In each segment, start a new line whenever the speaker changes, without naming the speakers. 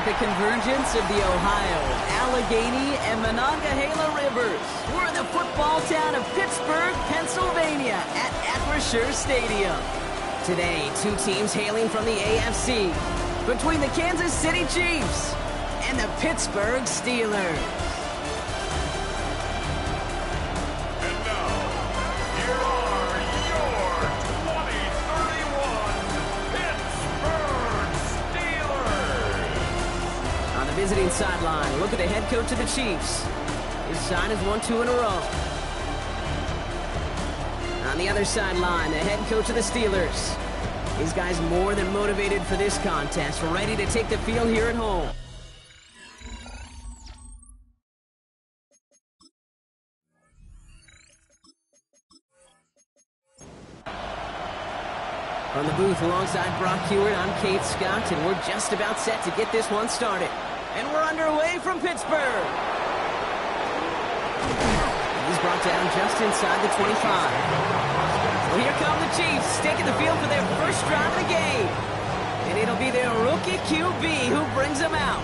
At the convergence of the Ohio, Allegheny, and Monongahela Rivers, we're in the football town of Pittsburgh, Pennsylvania at Acrisure Stadium. Today, two teams hailing from the AFC, between the Kansas City Chiefs and the Pittsburgh Steelers. Visiting sideline. Look at the head coach of the Chiefs. His side has won 2 in a row. On the other sideline, the head coach of the Steelers. These guys more than motivated for this contest, ready to take the field here at home. From the booth alongside Brock Hewitt, I'm Kate Scott, and we're just about set to get this one started. And we're underway from Pittsburgh. He's brought down just inside the 25. So here come the Chiefs, taking the field for their first drive of the game. And it'll be their rookie QB who brings them out.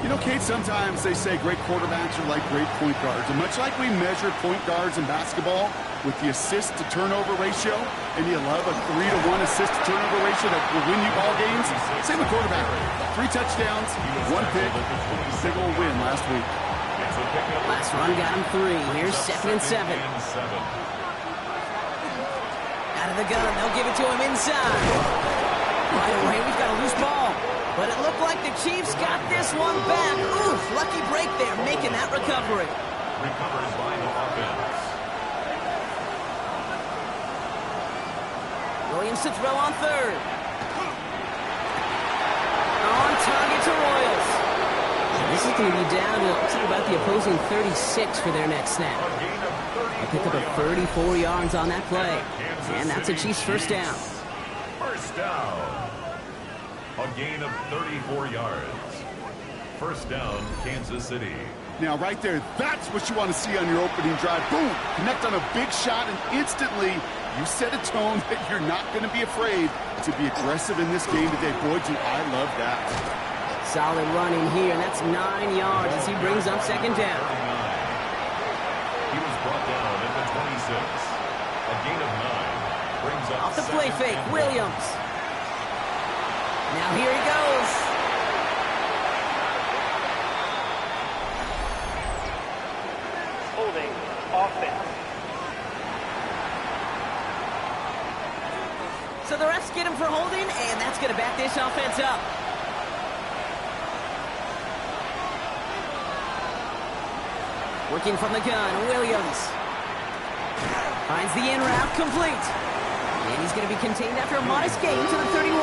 You know, Kate, sometimes they say great quarterbacks are like great point guards. And much like we measure point guards in basketball with the assist-to-turnover ratio, and you love a 3-to-1 assist-to-turnover ratio that will win you ball games, same with quarterback. 3 touchdowns, 1 pick, big old win last week.
Last run got him 3. Here's 2nd and 7. Out of the gun, they'll give it to him inside. Right away, we've got a loose ball. But it looked like the Chiefs got this one back. Oof, lucky break there, making that recovery.
Recovers by the offense.
Williams to throw on 3rd. On target to Royals. This is going to be down to about the opposing 36 for their next snap. They pick up a 34 yards on that play. And that's a Chiefs first down.
First down. A gain of 34 yards. First down, Kansas City.
Now, right there, that's what you want to see on your opening drive. Boom! Connect on a big shot, and instantly you set a tone that you're not going to be afraid to be aggressive in this game today. Boy, do I love that.
Solid running here, and that's 9 yards as he brings up 2nd down.
He was brought down at the 26. A gain of 9. Brings up
off the play fake, Williams. Now here he goes.
Holding offense.
So the refs get him for holding, and that's going to back this offense up. Working from the gun, Williams. Finds the in route, complete. And he's going to be contained after a modest gain to the 31.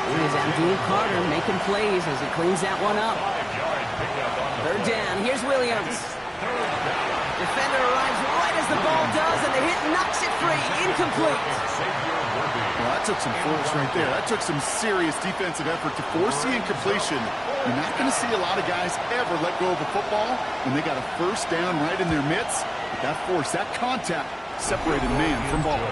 Here is Abdul Carter making plays as he cleans that one up. 3rd down, here's Williams. Defender arrives right as the ball does, and the hit knocks it free. Incomplete.
Well, that took some force right there. That took some serious defensive effort to force the incompletion. You're not going to see a lot of guys ever let go of a football when they got a first down right in their midst. But that force, that contact, separated man from ball.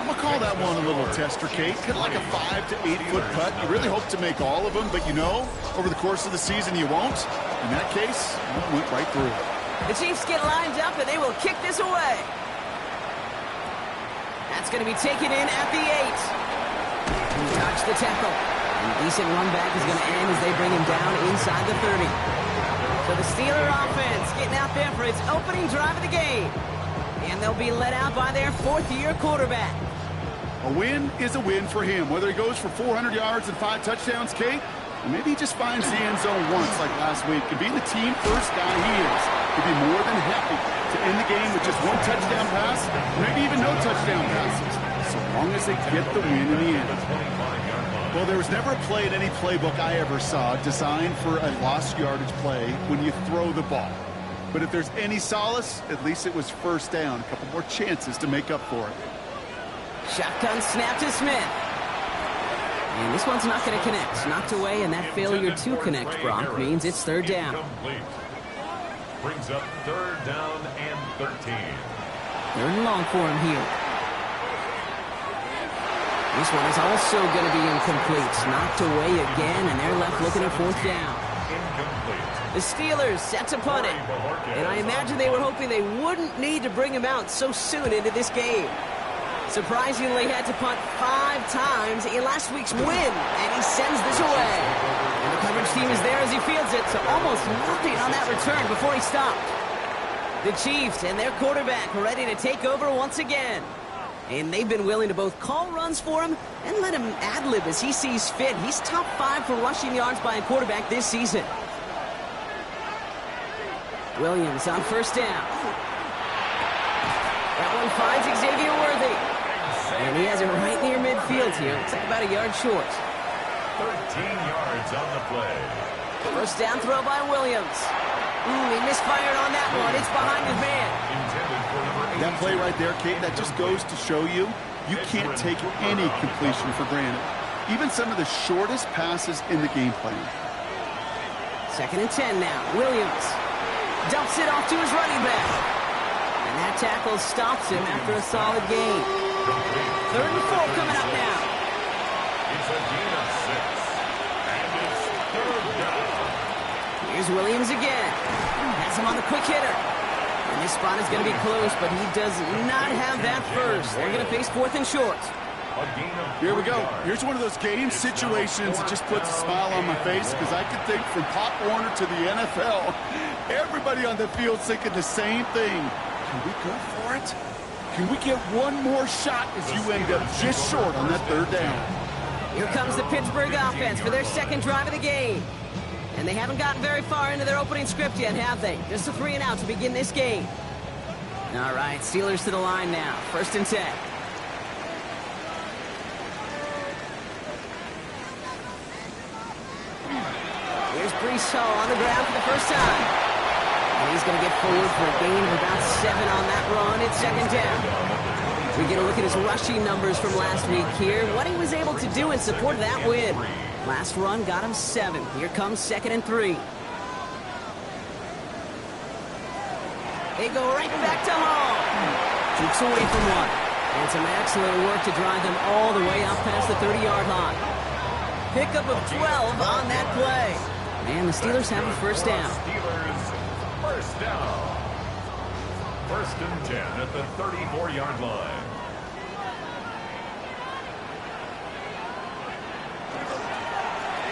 I'm going to call that one a little tester, Kate. Kind of like a 5 to 8 foot putt. You really hope to make all of them, but you know, over the course of the season, you won't. In that case, it went right through.
The Chiefs get lined up, and they will kick this away. That's going to be taken in at the 8. He dodged the tackle. And a decent run back is going to end as they bring him down inside the 30. So the Steeler offense getting out there for its opening drive of the game. And they'll be led out by their 4th-year quarterback.
A win is a win for him, whether he goes for 400 yards and 5 touchdowns, Kate, or maybe he just finds the end zone once like last week. And being the team first guy he is, he'd be more than happy to end the game with just 1 touchdown pass, maybe even no touchdown passes, so long as they get the win in the end. Well, there was never a play in any playbook I ever saw designed for a lost yardage play when you throw the ball. But if there's any solace, at least it was first down. A couple more chances to make up for it.
Shotgun snap to Smith. And this one's not going to connect. Knocked away, and that failure to connect, Brock, means it's 3rd down.
Brings up 3rd down and 13.
3rd and long for him here. This one is also going to be incomplete. Knocked away again, and they're left looking at fourth down. The Steelers set to punt it, and I imagine they were hoping they wouldn't need to bring him out so soon into this game. Surprisingly, had to punt 5 times in last week's win, and he sends this away. And the coverage team is there as he fields it, so almost nothing on that return before he stopped. The Chiefs and their quarterback ready to take over once again. And they've been willing to both call runs for him and let him ad-lib as he sees fit. He's top 5 for rushing yards by a quarterback this season. Williams on first down. That one finds Xavier Worthy. And he has it right near midfield here. Looks like about a yard short.
13 yards on the play.
First down throw by Williams. He misfired on that one. It's behind his man.
That play right there, Kate, that just goes to show you, you can't take any completion for granted. Even some of the shortest passes in the game plan.
2nd and 10 now. Williams dumps it off to his running back. And that tackle stops him after a solid gain. 3rd and 4 coming up now.
It's a gain of 6. And it's 3rd down.
Here's Williams again. Has him on the quick hitter. And this spot is going to be close, but he does not have that first. They're going to face 4th and short.
Here we go. Here's one of those game situations that just puts a smile on my face because I can think from Pop Warner to the NFL, everybody on the field thinking the same thing. Can we go for it? Can we get one more shot as you end up just short on that 3rd down?
Here comes the Pittsburgh offense for their 2nd drive of the game. And they haven't gotten very far into their opening script yet, have they? Just a 3 and out to begin this game. All right, Steelers to the line now. 1st and 10. Here's Breece Hall on the ground for the first time. And he's going to get forward for a gain of about 7 on that run. It's 2nd down. We get a look at his rushing numbers from last week here. What he was able to do in support of that win. Last run got him 7. Here comes 2nd and 3. They go right back to Hall. Keeps away from one. And some excellent work to drive them all the way up past the 30-yard line. Pickup of 12 on that play. And the Steelers have a first down.
Steelers first down. 1st and 10 at the 34-yard line.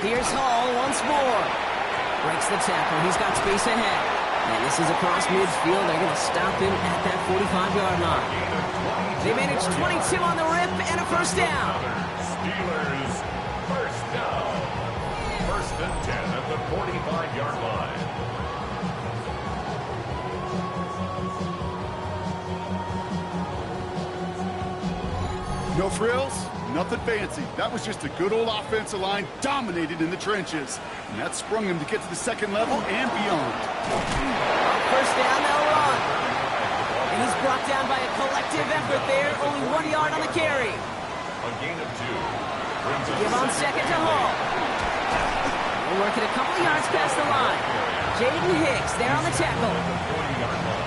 Here's Hall once more. Breaks the tackle. He's got space ahead. And this is across midfield. They're going to stop him at that 45-yard line. They managed 22 on the rip and a first down.
Steelers first down. 1st and 10 at the 45-yard line.
No frills, nothing fancy. That was just a good old offensive line dominated in the trenches. And that sprung him to get to the 2nd level and beyond.
First down, they'll run. And he's brought down by a collective effort there. Only 1 yard on the carry.
A gain of 2.
Give on 2nd to Hall. We're working a couple of yards past the line. Jaden Hicks there on the tackle.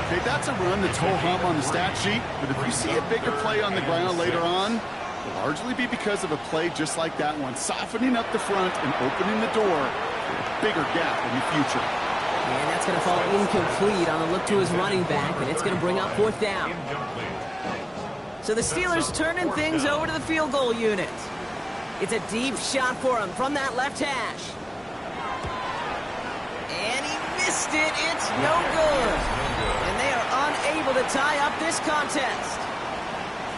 Okay, that's a run that's ho-hum on the stat sheet, but if you see a bigger play on the ground later on, it'll largely be because of a play just like that one, softening up the front and opening the door for a bigger gap in the future.
And that's going to fall incomplete on a look to his running back, and it's going to bring up 4th down. So the Steelers turning things over to the field goal unit. It's a deep shot for him from that left hash. And he missed it. It's no good. And they are unable to tie up this contest.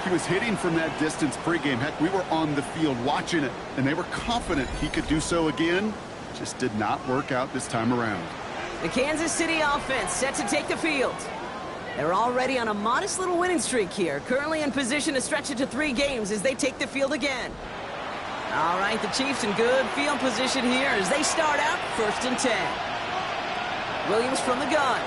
He was hitting from that distance pregame. Heck, we were on the field watching it, and they were confident he could do so again. Just did not work out this time around.
The Kansas City offense set to take the field. They're already on a modest little winning streak here, currently in position to stretch it to 3 games as they take the field again. All right, the Chiefs in good field position here as they start out 1st and 10. Williams from the gun.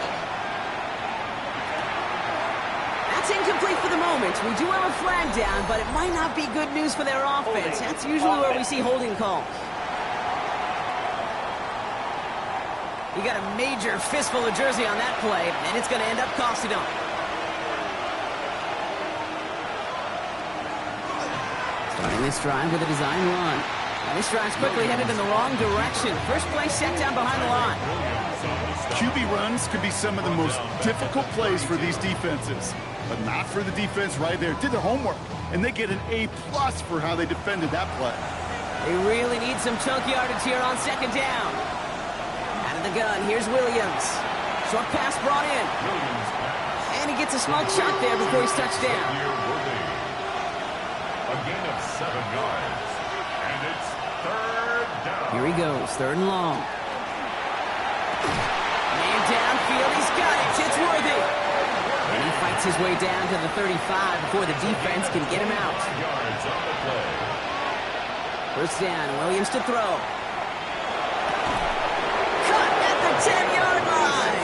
That's incomplete for the moment. We do have a flag down, but it might not be good news for their offense. That's usually where we see holding calls. He got a major fistful of jersey on that play, and it's going to end up costing him. Starting this drive with a design run. Now this drive's quickly headed in the wrong direction. First play set down behind the line.
QB runs could be some of the most difficult plays for these defenses, but not for the defense right there. Did their homework, and they get an A+ for how they defended that play.
They really need some chunk yardage here on second down. Out of the gun, here's Williams. Short pass brought in. And he gets a small chunk there before he's touched down.
A gain of 7 yards. And it's third down.
Here he goes, third and long. Man downfield, he's got it. It's Worthy. And he fights his way down to the 35 before the defense can get him out.
Yards on the play.
First down, Williams to throw. Cut at the 10-yard line.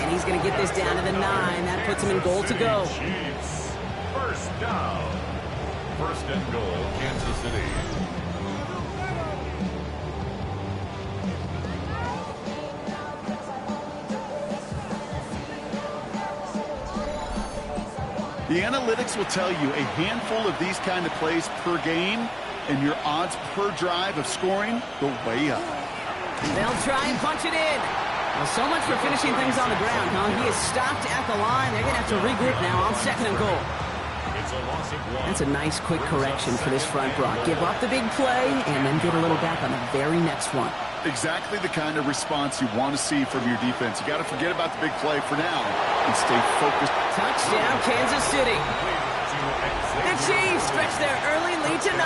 And he's going to get this down to the 9. That puts him in goal to go.
Chiefs. First down. First and goal, Kansas City.
The analytics will tell you a handful of these kind of plays per game, and your odds per drive of scoring go way up.
They'll try and punch it in. Well, so much for finishing things on the ground, huh? He is stopped at the line. They're going to have to regroup now on second and goal.
It's a loss of 1.
That's a nice quick correction for this front, Brock. Give up the big play and then get a little back on the very next one.
Exactly the kind of response you want to see from your defense. You got to forget about the big play for now and stay focused.
Touchdown, Kansas City. The Chiefs stretch their early lead to 9.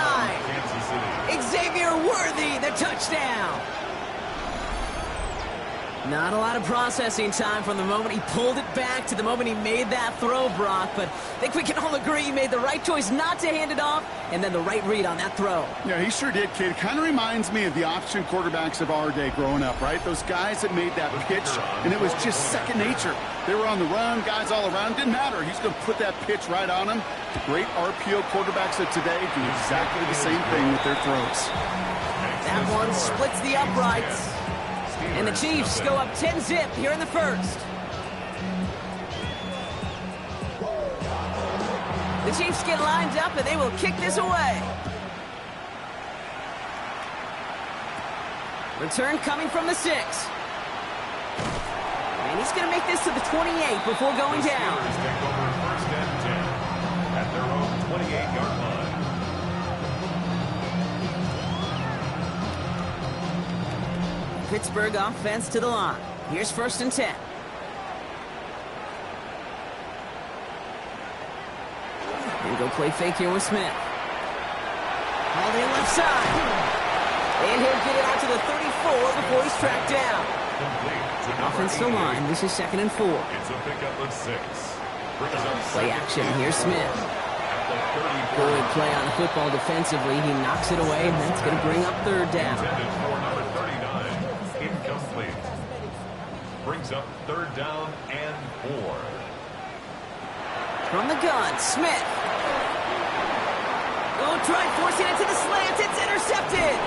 Kansas City.
Xavier Worthy, the touchdown. Not a lot of processing time from the moment he pulled it back to the moment he made that throw, Brock. But I think we can all agree he made the right choice not to hand it off and then the right read on that throw.
Yeah, he sure did, kid. It kind of reminds me of the option quarterbacks of our day growing up, right? Those guys that made that pitch, and it was just second nature. They were on the run, guys all around. Didn't matter. He's going to put that pitch right on him. The great RPO quarterbacks of today do exactly the same thing with their throws.
That one splits the uprights. And the Chiefs go up 10-zip here in the first. The Chiefs get lined up and they will kick this away. Return coming from the 6. And he's going to make this to the 28 before going down.
Steelers take over first and 10 at their own 28-yard line.
Pittsburgh offense to the line. Here's first and 10. And go play fake here with Smith. Hauled in left side. And he'll get it out to the 34 before he's tracked down. Offense to line. This is second and 4.
It's a pickup of 6.
Play action. Here's Smith. Good play on the football defensively. He knocks it away, and that's going to bring up third down.
Intended for number 39. Incomplete. Brings up third down and 4.
From the gun, Smith. Oh, try forcing it to the slant. It's intercepted.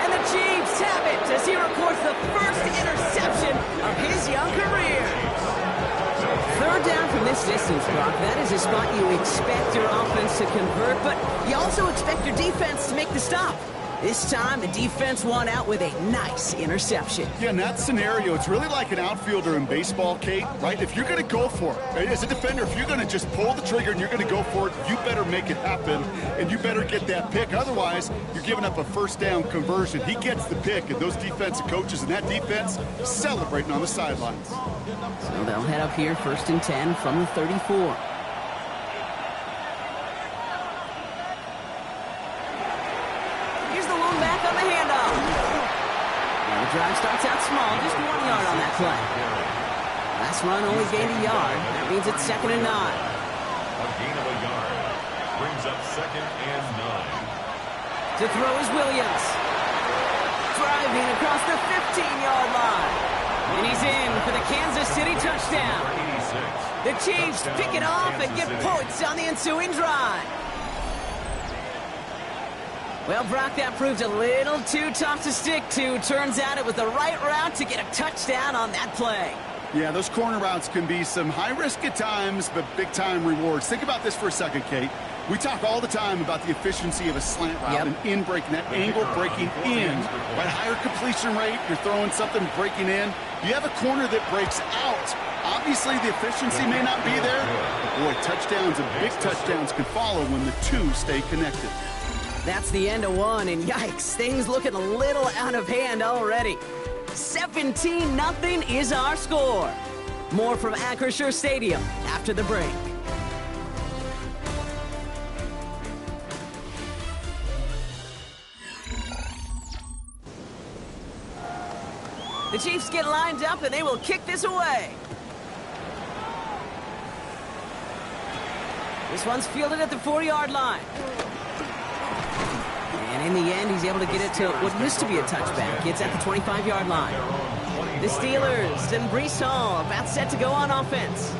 And the Chiefs have it as he records the first interception of his young career. Third down from this distance, Brock. That is a spot you expect your offense to convert, but you also expect your defense to make the stop. This time, the defense won out with a nice interception.
Yeah, in that scenario, it's really like an outfielder in baseball, Kate, right? If you're going to go for it, as a defender, if you're going to just pull the trigger and you're going to go for it, you better make it happen, and you better get that pick. Otherwise, you're giving up a first down conversion. He gets the pick, and those defensive coaches and that defense celebrating on the sidelines.
So they'll head up here, first and 10 from the 34. Drive starts out small, just 1 yard on that play. Last run only gained a yard. That means it's second and 9.
A gain of a yard. Brings up second and 9.
To throw is Williams. Driving across the 15-yard line. And he's in for the Kansas City touchdown. The Chiefs pick it off and get points on the ensuing drive. Well, Brock, that proved a little too tough to stick to. Turns out it was the right route to get a touchdown on that play.
Yeah, those corner routes can be some high risk at times, but big time rewards. Think about this for a second, Kate. We talk all the time about the efficiency of a slant route and in breaking, that angle breaking in. Right, higher completion rate, you're throwing something breaking in. You have a corner that breaks out. Obviously, the efficiency may not be there, but boy, touchdowns and big touchdowns can follow when the two stay connected.
That's the end of one, and yikes, things looking a little out of hand already. 17-0 is our score. More from Acrisure Stadium after the break. The Chiefs get lined up, and they will kick this away. This one's fielded at the 40-yard line. And in the end, he's able to get it to what used to be a touchback. It's at the 25-yard line. The Steelers and Breece Hall about set to go on offense.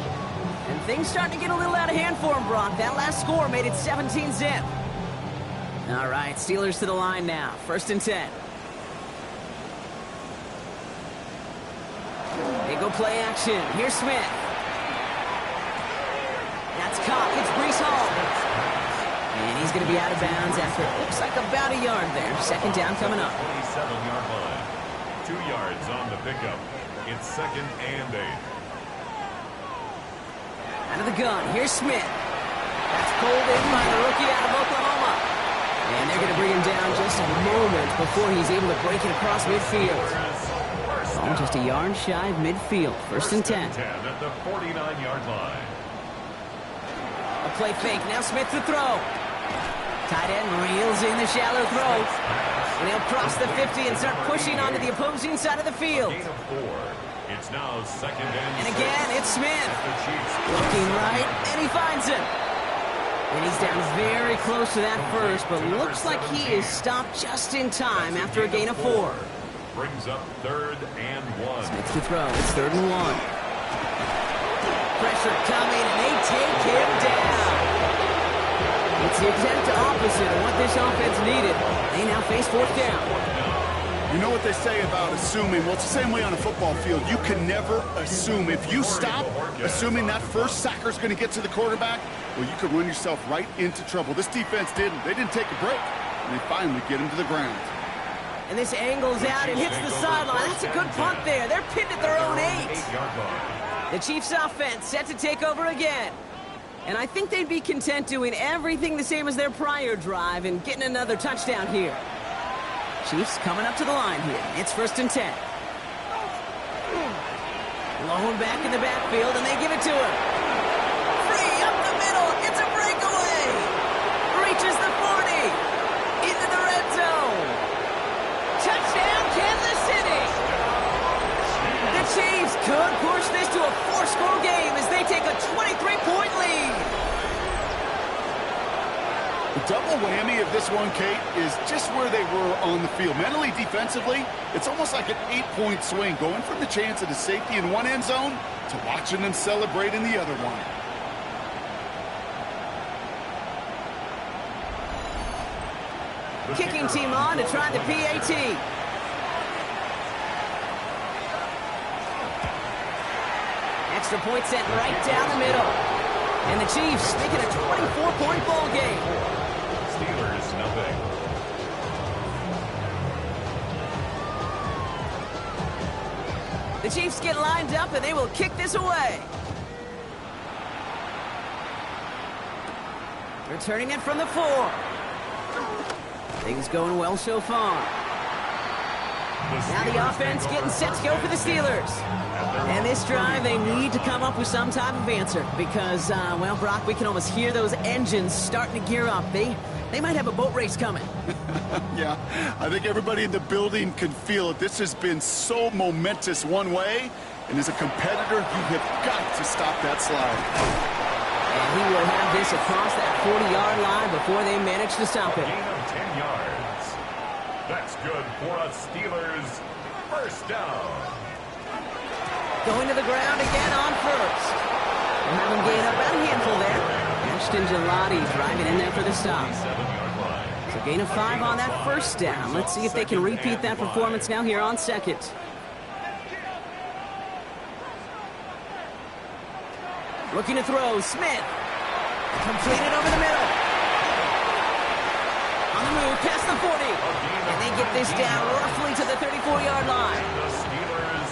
And things starting to get a little out of hand for him, Brock. That last score made it 17-zip. All right, Steelers to the line now. 1st and 10. They go play action. Here's Smith. That's caught. It's Breece Hall. And he's going to be out of bounds after it looks like about a yard there. 2nd down coming up.
27-yard line. 2 yards on the pickup. It's 2nd and 8.
Out of the gun. Here's Smith. That's pulled in by the rookie out of Oklahoma. And they're going to bring him down just a moment before he's able to break it across midfield. Oh, just a yard shy of midfield. 1st and 10.
At the 49-yard line.
A play fake. Now Smith to throw. Tight end reels in the shallow throw. And he'll cross the 50 and start pushing onto the opposing side of the field.
Gain of 4. It's now 2nd and 6.
And again, it's Smith. Looking right, and he finds him. And he's down very close to that first, but looks like he is stopped just in time after a gain of 4.
Brings up 3rd and 1.
Smith to throw. It's 3rd and 1. Pressure coming, and they take him down. It's the exact opposite of what this offense needed. They now face 4th down.
You know what they say about assuming? Well, it's the same way on a football field. You can never assume. If you stop assuming that first sacker's going to get to the quarterback, well, you could run yourself right into trouble. This defense didn't. They didn't take a break, and they finally get him to the ground.
And this angles out and hits the sideline. That's a good punt there. They're pinned at their own 8. The Chiefs offense set to take over again. And I think they'd be content doing everything the same as their prior drive and getting another touchdown here. Chiefs coming up to the line here. It's 1st and 10. Lone back in the backfield, and they give it to him. Free up the middle. It's a breakaway. Reaches the 40. Into the red zone. Touchdown, Kansas City. The Chiefs could push this to a 4-score game as they take a 23-point lead.
The double whammy of this one, Kate, is just where they were on the field. Mentally, defensively, it's almost like an 8-point swing, going from the chance of the safety in one end zone to watching them celebrate in the other one.
Kicking team on to try the PAT. Extra point set right down the middle. And the Chiefs making a 24-point ball game.
Steelers, nothing.
The Chiefs get lined up, and they will kick this away. Returning it from the 4. Things going well so far. Now the offense getting set to go for the Steelers. And this drive, they need to come up with some type of answer because, well, Brock, we can almost hear those engines starting to gear up. They might have a boat race coming.
Yeah, I think everybody in the building can feel it. This has been so momentous one way, and as a competitor, you have got to stop that slide.
And he will have this across that 40-yard line before they manage to stop it.
Gain of 10 yards. That's good for a Steelers first down.
Going to the ground again on first. We'll have him gain about a handful there. Ashton Gelati driving in there for the stop. So gain of 5 on that first down. Let's see if they can repeat that performance now here on 2nd. Looking to throw. Smith. Completed over the middle. On the move, past the 40. And they get this down roughly to the 34-yard line.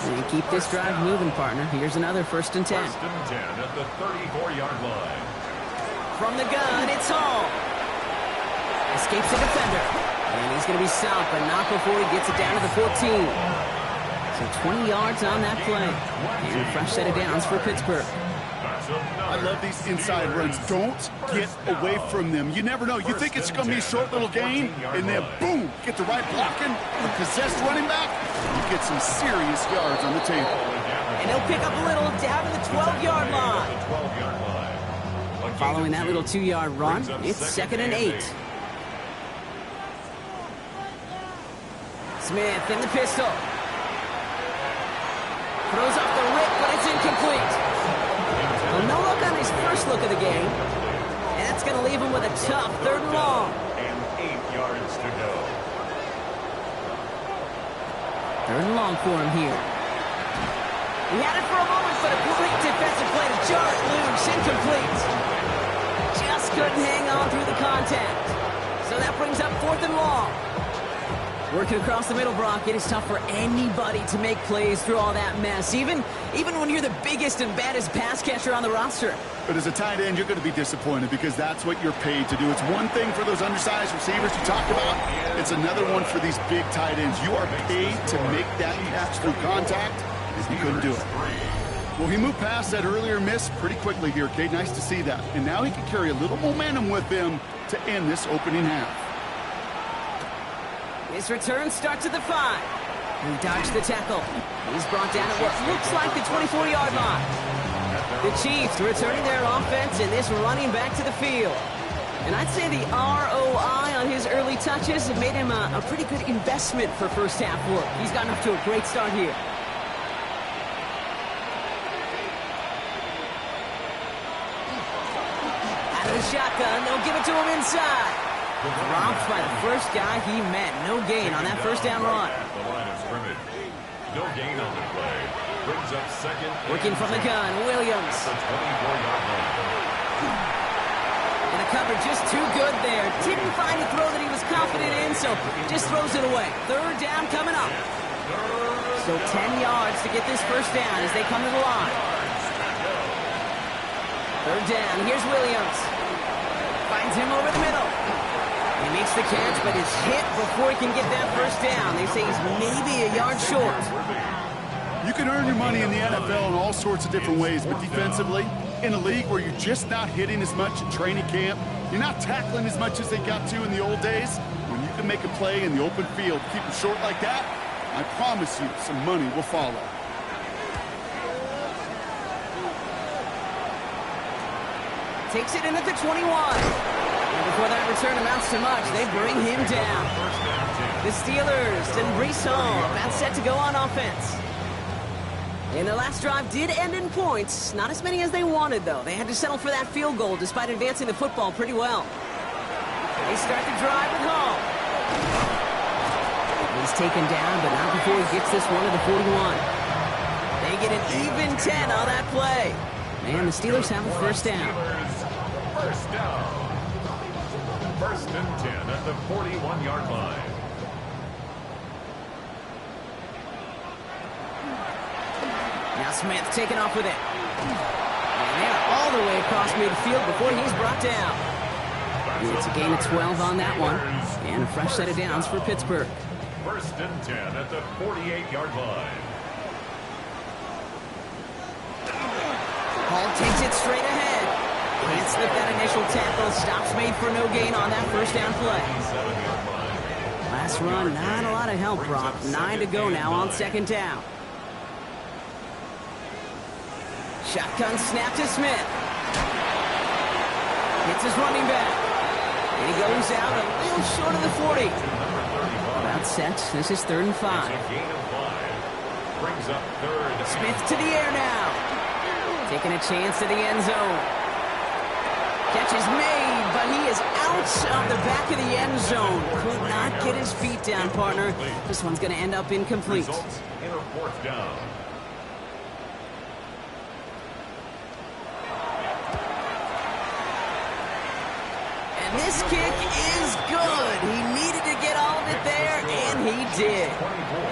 And keep this drive moving, partner. Here's another 1st and 10.
1st and 10 at the 34-yard line.
From the gun, it's Hall. Escapes the defender. And he's going to be stopped, but not before he gets it down to the 14. So 20 yards on that play. And a fresh set of downs for Pittsburgh.
I love these inside runs. Don't get away from them. You never know. You think it's going to be a short little gain, and then boom, get the right blocking, a possessed running back, you get some serious yards on the table.
And he'll pick up a little down to the 12-yard line. Following that little 2-yard run, it's 2nd and 8. Smith in the pistol. Throws off the rip, but it's incomplete. Well, no look on his first look of the game. And that's going to leave him with a tough 3rd and long.
And 8 yards to go.
3rd and long for him here. He had it for a moment, but a great defensive play to jar it loose. Incomplete. Just couldn't hang on through the contact. So that brings up 4th and long. Working across the middle, Brock, it is tough for anybody to make plays through all that mess, even when you're the biggest and baddest pass catcher on the roster.
But as a tight end, you're going to be disappointed because that's what you're paid to do. It's one thing for those undersized receivers you talked about. It's another one for these big tight ends. You are paid to make that catch through contact, and he couldn't do it. Well, he moved past that earlier miss pretty quickly here, Kate. Nice to see that. And now he can carry a little momentum with him to end this opening half.
His return starts at the 5. He dodged the tackle. He's brought down at what looks like the 24-yard line. The Chiefs returning their offense and this running back to the field. And I'd say the ROI on his early touches have made him a pretty good investment for first half work. He's gotten off to a great start here. Out of the shotgun, they'll give it to him inside. Dropped by the first guy he met. No gain on that first down run.
The line of scrimmage. No gain on the play. Brings up 2nd.
Working from the gun, Williams.
The 24-yard line.
And the cover just too good there. Didn't find a throw that he was confident in, so just throws it away. 3rd down coming up. So 10 yards to get this first down as they come to the line. 3rd down. Here's Williams. Finds him over the middle. He makes the catch, but is hit before he can get that first down. They say he's maybe a yard short.
You can earn your money in the NFL in all sorts of different ways, but defensively, in a league where you're just not hitting as much in training camp, you're not tackling as much as they got to in the old days, when you can make a play in the open field, keep it short like that, I promise you some money will follow.
Takes it in at the 21. And before that return amounts to much, they bring him down. The Steelers and Breece Hall about set to go on offense. And their last drive did end in points. Not as many as they wanted, though. They had to settle for that field goal despite advancing the football pretty well. They start the drive with Hall. He's taken down, but not before he gets this one to the 41. They get an even 10 on that play. And the Steelers have a first down.
First down. 1st and 10 at the 41-yard line.
Now Smith taking off with it. And they're all the way across midfield before he's brought down. And it's a gain of 12 on that one. And a fresh set of downs for Pittsburgh.
1st and 10 at the 48-yard line.
Hall takes it straight ahead. Can't slip that initial tackle. Stops made for no gain on that first down play. Last run, not a lot of help, Brock. 9 to go now on 2nd down. Shotgun snap to Smith. Hits his running back. And he goes out a little short of the 40. About set. This is 3rd and 5.
Brings up 3rd.
Smith to the air now. Taking a chance at the end zone. Catch is made, but he is out of the back of the end zone. Could not get his feet down, partner. This one's going to end up incomplete.
Results in a 4th down.
This kick is good. He needed to get all of it there, and he did.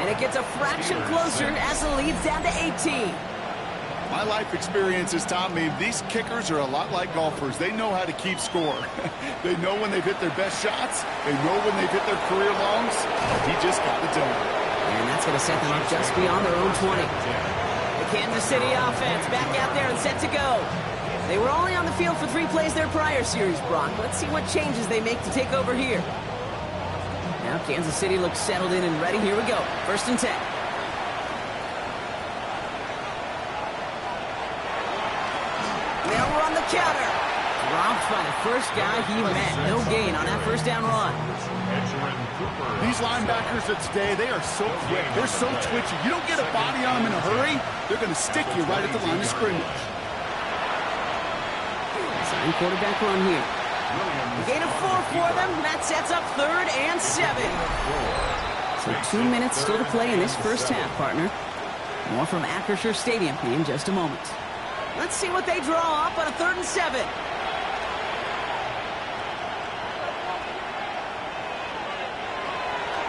And it gets a fraction closer as the lead's down to 18.
My life experience has taught me these kickers are a lot like golfers. They know how to keep score. They know when they've hit their best shots. They know when they've hit their career longs. He just got it done.
And that's going to set them up just beyond their own 20. The Kansas City offense back out there and set to go. They were only on the field for 3 plays their prior series, Brock. Let's see what changes they make to take over here. Now Kansas City looks settled in and ready. Here we go. 1st and 10. They'll run the counter. Dropped by the first guy he met. No gain on that 1st down run.
These linebackers of today, they are so quick. They're so twitchy. You don't get a body on them in a hurry, they're going to stick you right at the line of scrimmage.
Sign quarterback run here. Gain of 4 for them. That sets up 3rd and 7. So 2 minutes still to play in this first half, partner. More from Acrisure Stadium in just a moment. Let's see what they draw up on a 3rd and 7.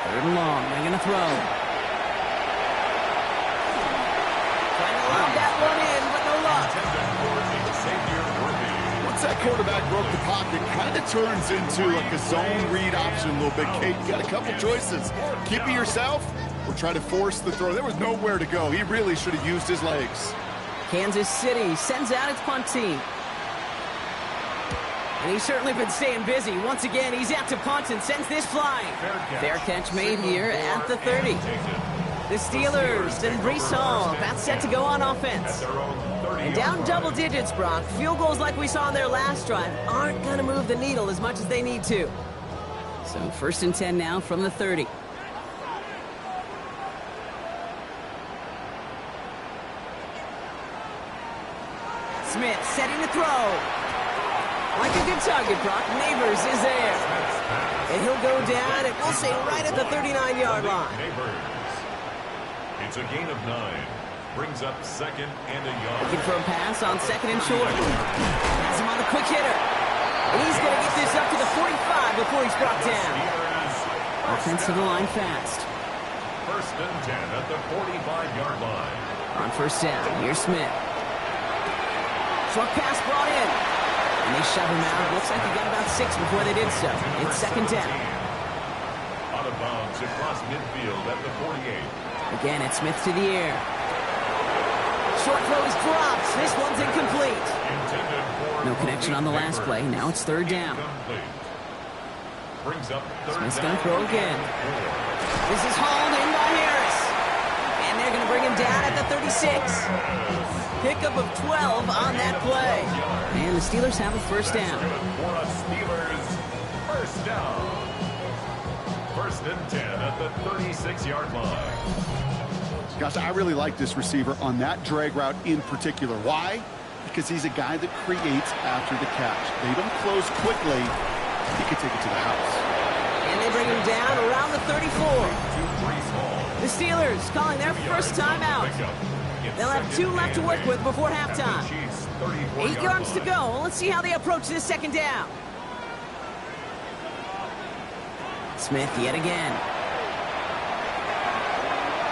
3rd and long. They're going to throw. Trying to lob that one in, but no luck.
Once that quarterback broke the pocket, kind of turns into like a zone read option a little bit, Kate. You got a couple choices. Keep it yourself or try to force the throw. There was nowhere to go. He really should have used his legs.
Kansas City sends out its punt team. And he's certainly been staying busy. Once again, he's out to punt and sends this flying. Fair catch made here at the 30. The Steelers and Breece Hall, that's set to go on offense. And down double digits, Brock. Field goals like we saw on their last drive aren't going to move the needle as much as they need to. So 1st and 10 now from the 30. Smith setting to throw. Like a good target, Brock. Neighbors is there. And he'll go down, and we'll say right at the 39-yard line.
It's a gain of 9. Brings up 2nd and a yard.
Looking for a pass on 2nd and short. Has him on a quick hitter. And he's going to get this up to the 45 before he's brought down. Offensive line fast.
1st and 10 at the 45-yard line.
On 1st down, here's Smith. Short pass brought in. And they shove him out. Looks like he got about 6 before they did so. It's 2nd down.
Out of bounds across midfield at the 48.
Again, it's Smith to the air. Short throw is dropped. This one's incomplete. No connection on the last play. Now it's 3rd down.
Brings up
Smith's going to throw again. This is hauled in by Harris. And they're going to bring him down at the 36. Pickup of 12 on that play. And the Steelers have a 1st down.
For a Steelers 1st down. 1st and 10 at the 36-yard line.
Gosh, I really like this receiver on that drag route in particular. Why? Because he's a guy that creates after the catch. They don't close quickly. He could take it to the house.
And they bring him down around the 34. The Steelers calling their 1st time out. They'll have 2 left to work with before halftime. 8 yards to go. Let's see how they approach this 2nd down. Smith yet again.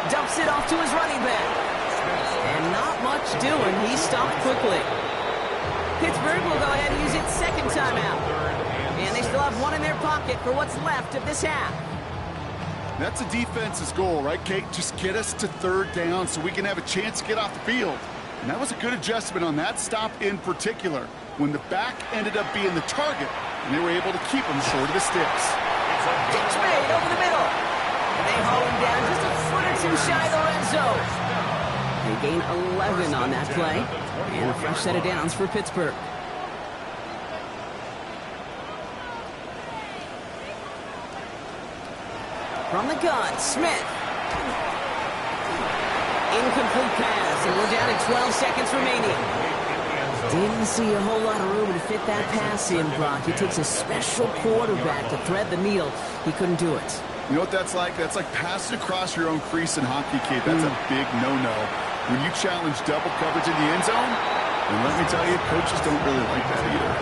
Dumps it off to his running back. And not much doing. He stopped quickly. Pittsburgh will go ahead and use its 2nd timeout. And they still have 1 in their pocket for what's left of this half.
That's a defense's goal, right, Kate? Just get us to 3rd down so we can have a chance to get off the field. And that was a good adjustment on that stop in particular, when the back ended up being the target, and they were able to keep him short of the sticks.
Pitch made over the middle. And they haul him down just a foot or 2 shy of the red zone. They gain 11 on that play. And a fresh set of downs for Pittsburgh. From the gun, Smith. Incomplete pass, and we're down to 12 seconds remaining. Didn't see a whole lot of room to fit that pass in, Brock. It takes a special quarterback to thread the needle. He couldn't do it.
You know what that's like? That's like passing across your own crease in hockey, Kate. That's a big no-no. When you challenge double coverage in the end zone, and let me tell you, coaches don't really like that either.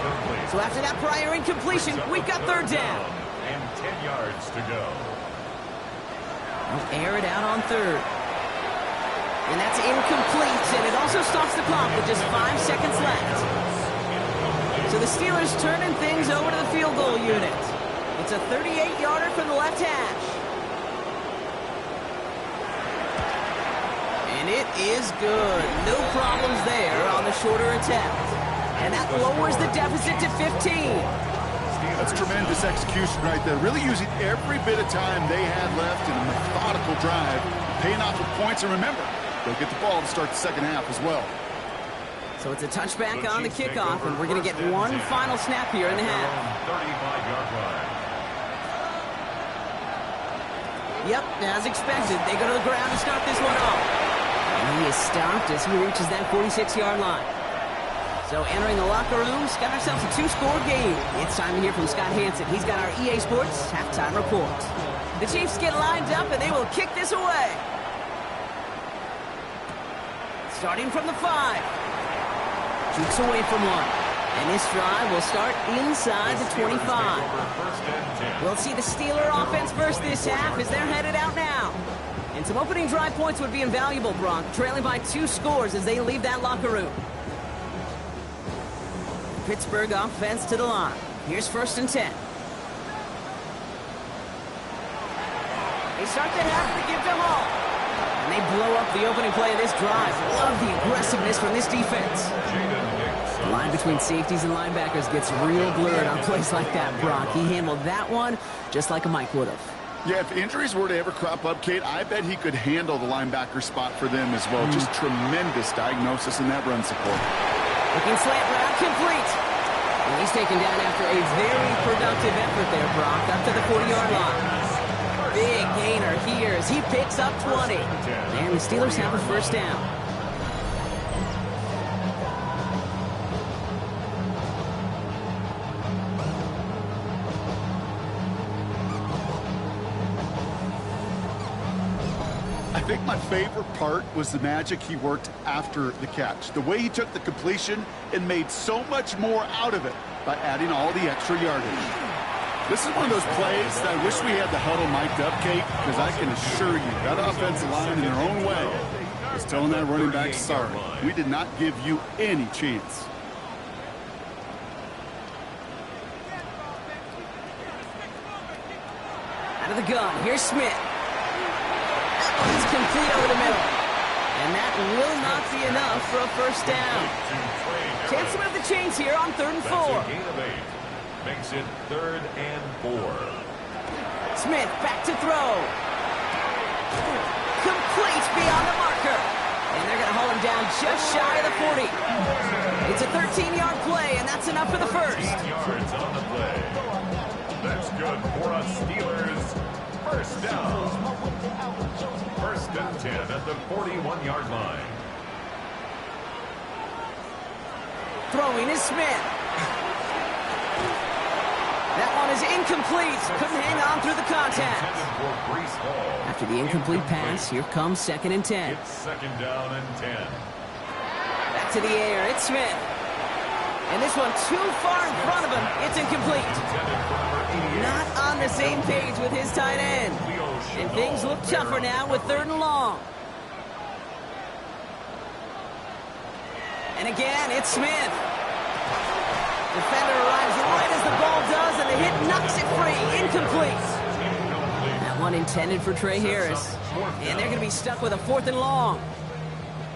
Incomplete.
So after that prior incompletion, we've got third down.
And 10 yards to go.
They'll air it out on third. And that's incomplete, and it also stops the clock with just 5 seconds left. So the Steelers turning things over to the field goal unit. It's a 38-yarder from the left hash. And it is good. No problems there on the shorter attempt. And that lowers the deficit to 15.
That's tremendous execution right there. Really using every bit of time they had left in a methodical drive, paying off with points. And remember, they'll get the ball to start the second half as well.
So it's a touchback on the kickoff, and we're going to get one final snap here in the half.
35-yard line.
Yep, as expected, they go to the ground to start this one off. And he is stopped as he reaches that 46-yard line. So entering the locker rooms, got ourselves a 2-score game. It's time to hear from Scott Hansen. He's got our EA Sports halftime report. The Chiefs get lined up, and they will kick this away. Starting from the 5. Jukes away from one. And this drive will start inside the 25. We'll see the Steeler offense first this half as they're headed out now. And some opening drive points would be invaluable, Bronk, trailing by 2 scores as they leave that locker room. Pittsburgh offense to the line. Here's 1st and 10. They start the half with the give to Hall. And they blow up the opening play of this drive. Love the aggressiveness from this defense. The line between safeties and linebackers gets real blurred on plays like that, Brock. He handled that one just like a Mike would have.
Yeah, if injuries were to ever crop up, Kate, I bet he could handle the linebacker spot for them as well. Just tremendous diagnosis in that run support.
Looking slant route complete. And he's taken down after a very productive effort there, Brock, up to the 40-yard line. Big gainer here as he picks up 20. And the Steelers have a first down.
I think my favorite part was the magic he worked after the catch. The way he took the completion and made so much more out of it by adding all the extra yardage. This is one of those plays that I wish we had the huddle mic'd up, Kate, because I can assure you that offensive line in their own way is telling that running back, sorry, we did not give you any chance.
Out of the gun, here's Smith. It's complete over the middle. And that will not be enough for a first down. Chance to move the chains here on 3rd and 4.
Makes it 3rd and 4.
Smith back to throw. Complete beyond the marker. And they're going to hold him down just shy of the 40. It's a 13-yard play, and that's enough for the first.
13 yards on the play. That's good for a Steelers first down. 1st and 10 at the 41-yard line.
Throwing is Smith. That one is incomplete. Couldn't hang on through the contact. After the incomplete pass, here comes 2nd and 10.
It's 2nd down and 10.
Back to the air. It's Smith. And this one too far in front of him. It's incomplete. Not on the same page with his tight end. And things look tougher now with 3rd and long. And again, it's Smith. Defender arrives right as the ball does, and the hit knocks it free. Incomplete. That one intended for Trey Harris. And they're going to be stuck with a 4th and long.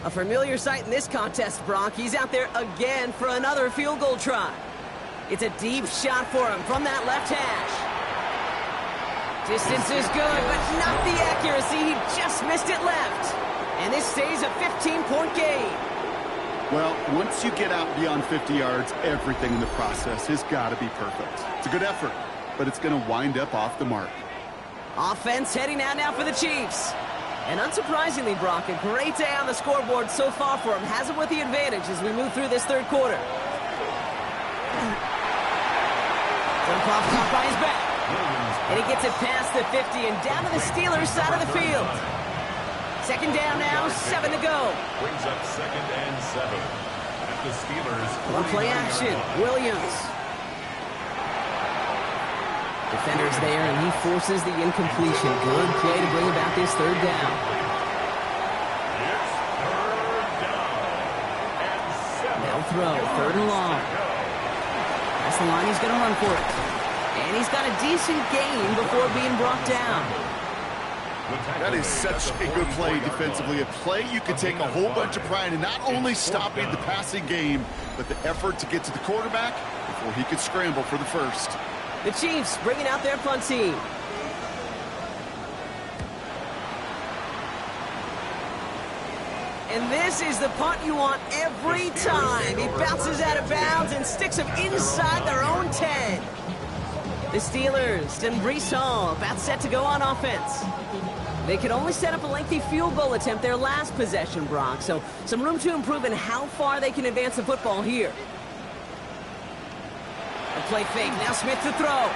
A familiar sight in this contest, Brock. He's out there again for another field goal try. It's a deep shot for him from that left hash. Distance is good, but not the accuracy. He just missed it left. And this stays a 15-point game.
Well, once you get out beyond 50 yards, everything in the process has got to be perfect. It's a good effort, but it's going to wind up off the mark.
Offense heading out now for the Chiefs. And unsurprisingly, Brock, a great day on the scoreboard so far for him. Has him with the advantage as we move through this 3rd quarter. Dumpov caught by his back. And he gets it past the 50 and down to the Steelers' side of the field. 2nd down now, 7 to go.
Brings up 2nd and 7. At the Steelers.
On play action, Williams. Defender's there, and he forces the incompletion. Good play to bring about this third down.
It's third down. And 7.
They'll throw, third and long. That's the line, he's going to run for it. And he's got a decent gain before being brought down.
That is such a good play defensively. A play you can take a whole bunch of pride in not only stopping the passing game, but the effort to get to the quarterback before he could scramble for the first.
The Chiefs bringing out their punt team. And this is the punt you want every time. He bounces out of bounds and sticks them inside their own 10. The Steelers and Breece Hall about set to go on offense. They could only set up a lengthy field goal attempt their last possession, Brock. So some room to improve in how far they can advance the football here. A play fake. Now Smith to throw.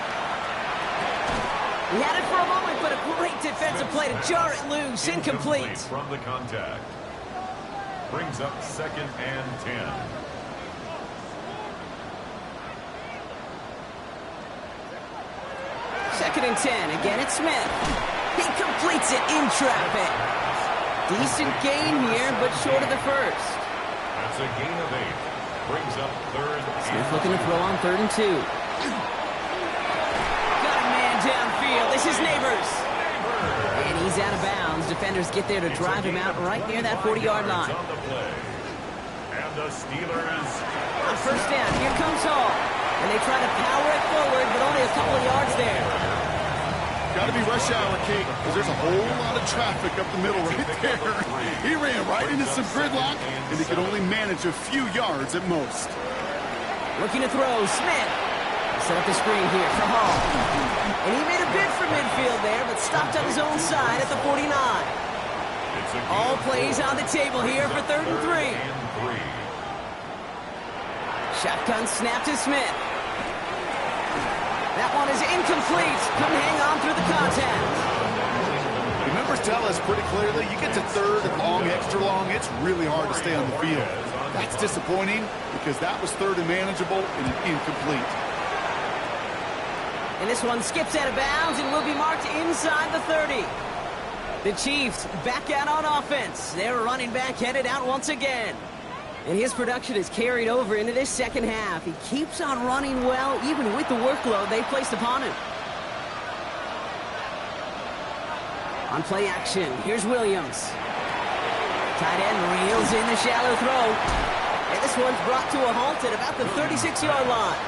He had it for a moment, but a great defensive play to jar it loose. Incomplete.
From the contact. Brings up 2nd and 10.
Second and 10. Again, it's Smith. He completes it in traffic. Decent gain here, but short of the first.
That's a gain of 8. Brings up 3rd.
Smith looking to throw on 3rd and 2. Got a man downfield. This is Neighbors. And he's out of bounds. Defenders get there to drive him out right near that 40-yard line.
On the play. And the Steelers.
On first down, here comes Hall. And they try to power it forward, but only a couple of yards there.
Got to be rush hour, Kate, because there's a whole lot of traffic up the middle right there. He ran right into some gridlock, and he could only manage a few yards at most.
Looking to throw, Smith. Set up the screen here for Hall. And he made a bid for midfield there, but stopped on his own side at the 49. All plays on the table here for 3rd and 3. Shotgun snap to Smith. That one is incomplete. Couldn't hang on through the contact.
The numbers tell us pretty clearly, you get to 3rd and long, extra long, it's really hard to stay on the field. That's disappointing because that was 3rd and manageable and an incomplete.
And this one skips out of bounds and will be marked inside the 30. The Chiefs back out on offense. Their running back headed out once again. And his production is carried over into this second half. He keeps on running well, even with the workload they placed upon him. On play action, here's Williams. Tight end reels in the shallow throw. And this one's brought to a halt at about the 36-yard line.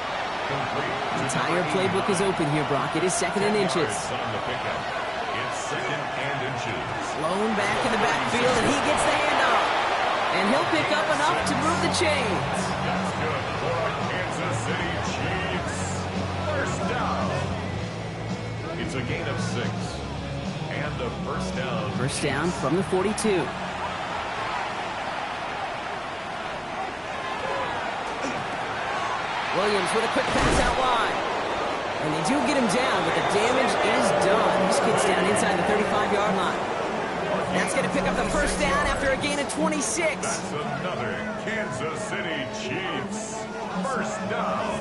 The entire playbook is open here, Brock. It is 2nd and inches.
It's 2nd and inches.
Blown back in the backfield, and he gets the handoff. And he'll pick up enough to move the chains.
That's good for our Kansas City Chiefs. First down. It's a gain of 6. And a first down.
First down from the 42. Williams with a quick pass out wide. And they do get him down, but the damage is done. This kid's down inside the 35-yard line. That's going to pick up the first down after a gain of 26.
That's another Kansas City Chiefs. First down.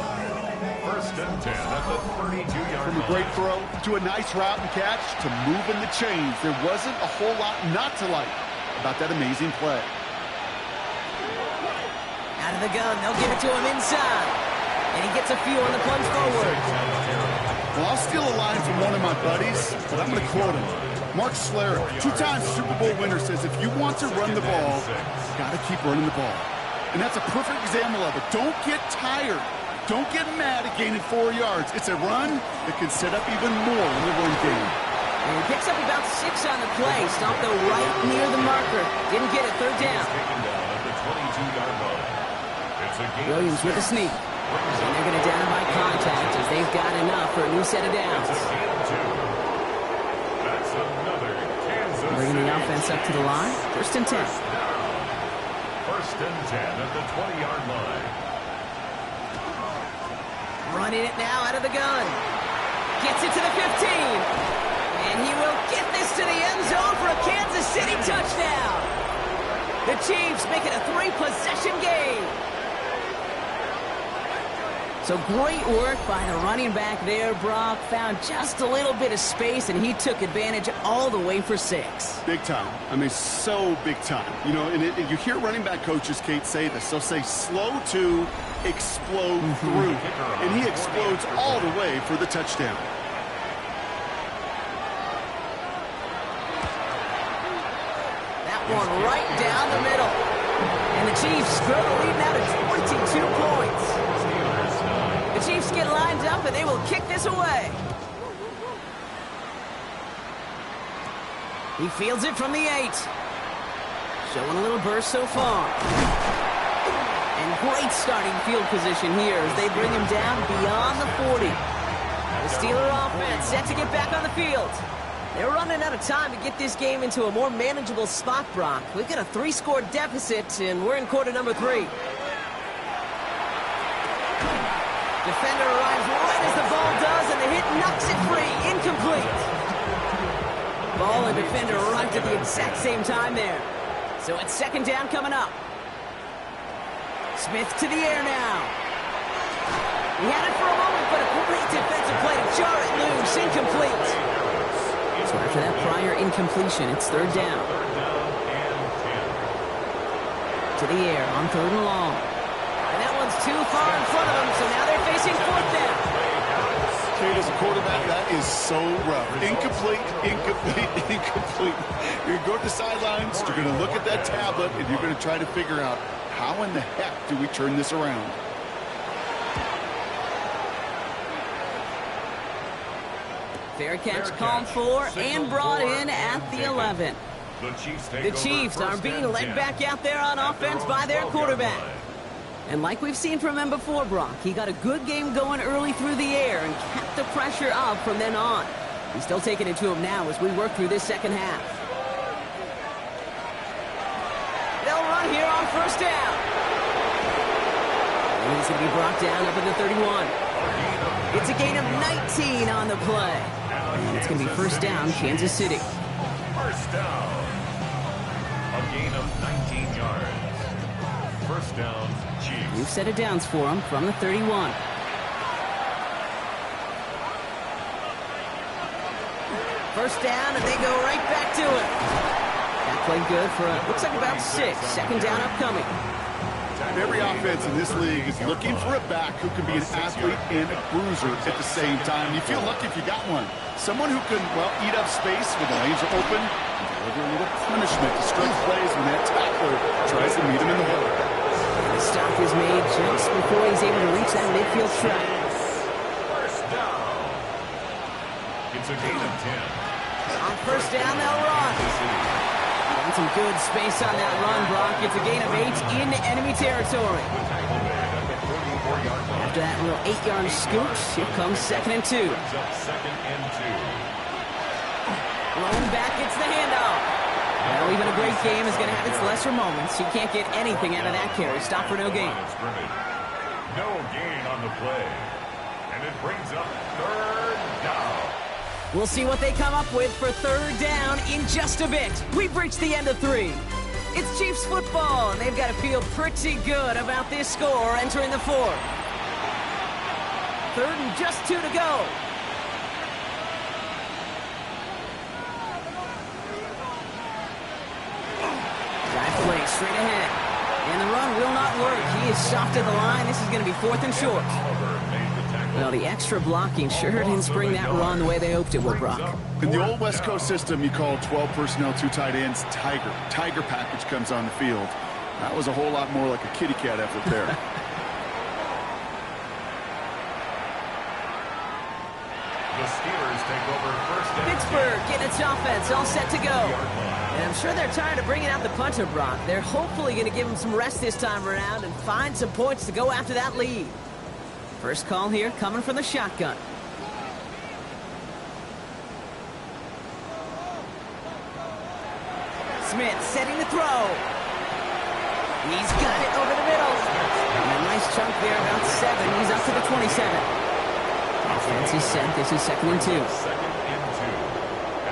1st and 10 at the 32-yard line.
From a great throw to a nice route and catch to moving the chains. There wasn't a whole lot not to like about that amazing play.
Out of the gun, they'll give it to him inside. And he gets a few on the plunge forward.
Well, I'll steal a line from one of my buddies, but I'm going to quote him. Mark Schlereth, 2-time Super Bowl winner, says if you want to run the ball, you got to keep running the ball. And that's a perfect example of it. Don't get tired. Don't get mad at gaining 4 yards. It's a run that can set up even more in the run game.
And he picks up about 6 on the play. Stopped though right near the marker. Didn't get it. 3rd down. Williams with a sneak. And they're going to down by contact as they've got enough for a new set of downs. Bringing the offense up to the line. 1st and 10.
1st and 10 at the 20-yard line.
Running it now out of the gun. Gets it to the 15. And he will get this to the end zone for a Kansas City touchdown. The Chiefs make it a 3-possession game. So great work by the running back there, Brock. Found just a little bit of space, and he took advantage all the way for 6.
Big time. I mean, so big time. You know, and you hear running back coaches, Kate, say this. They'll say slow to explode through. And he explodes all the way for the touchdown.
That one right down the middle. And the Chiefs grow the lead now to 22 points. The Chiefs get lined up, and they will kick this away. He fields it from the 8. Showing a little burst so far. And great starting field position here as they bring him down beyond the 40. The Steeler offense set to get back on the field. They're running out of time to get this game into a more manageable spot, Brock. We've got a 3-score deficit, and we're in quarter number 3. Defender arrives right as the ball does, and the hit knocks it free. Incomplete. Ball and defender arrived at the exact same time there. So it's second down coming up. Smith to the air now. He had it for a moment, but a great defensive play to jar it loose. Incomplete. So after that prior incompletion, it's third down. To the air on 3rd and long. And that one's too far in front of them, so now they're facing 4th down.
Kate, as a quarterback, that is so rough. Incomplete, incomplete, incomplete. You're going to go to the sidelines, you're going to look at that tablet, and you're going to try to figure out how in the heck do we turn this around.
Fair catch called for and brought in at the 11. The Chiefs are being led back out there on offense by their quarterback. And like we've seen from him before, Brock, he got a good game going early through the air and kept the pressure up from then on. He's still taking it to him now as we work through this second half. They'll run here on first down. And he's going to be brought down up at the 31. It's a gain of 19 on the play. And it's going to be first down, Kansas City.
First down. A gain of 19 yards. First down, Chiefs.
New set of downs for him from the 31. First down, and they go right back to it. That played good for, looks like about 6. Second down upcoming.
Every offense in this league is looking for a back who can be an athlete and a bruiser at the same time. You feel lucky if you got one. Someone who can, well, eat up space when the lanes are open and deliver a little punishment to stretch plays when that tackler tries to meet him in the hole.
The stop is made just before he's able to reach that midfield track.
First down. It's a gain of 10.
On first down, they'll run. And some good space on that run, Brock. It's a gain of 8 in enemy territory. After that little 8-yard scooch, here comes 2nd and 2. Rolling back, it's the handoff. Well, even a great game is going to have its lesser moments. You can't get anything out of that carry. Stop for no gain.
No gain on the play. And it brings up third down.
We'll see what they come up with for third down in just a bit. We've reached the end of 3. It's Chiefs football, and they've got to feel pretty good about this score entering the 4th. Third and just 2 to go. Drive play straight ahead. And the run will not work. He is soft at the line. This is going to be 4th and short. Well, the extra blocking sure didn't spring that run the way they hoped it would, Brock.
In the old West Coast system, you call 12 personnel, 2 tight ends, Tiger. Tiger package comes on the field. That was a whole lot more like a kitty cat effort there.
The Steelers take over first down.
Pittsburgh getting its offense all set to go. And I'm sure they're tired of bringing out the punter, Brock. They're hopefully going to give him some rest this time around and find some points to go after that lead. First call here coming from the shotgun. Smith setting the throw. He's got it over the middle. And a nice chunk there, about 7. He's up to the 27. Offense is set. This is 2nd and 2.
2nd and 2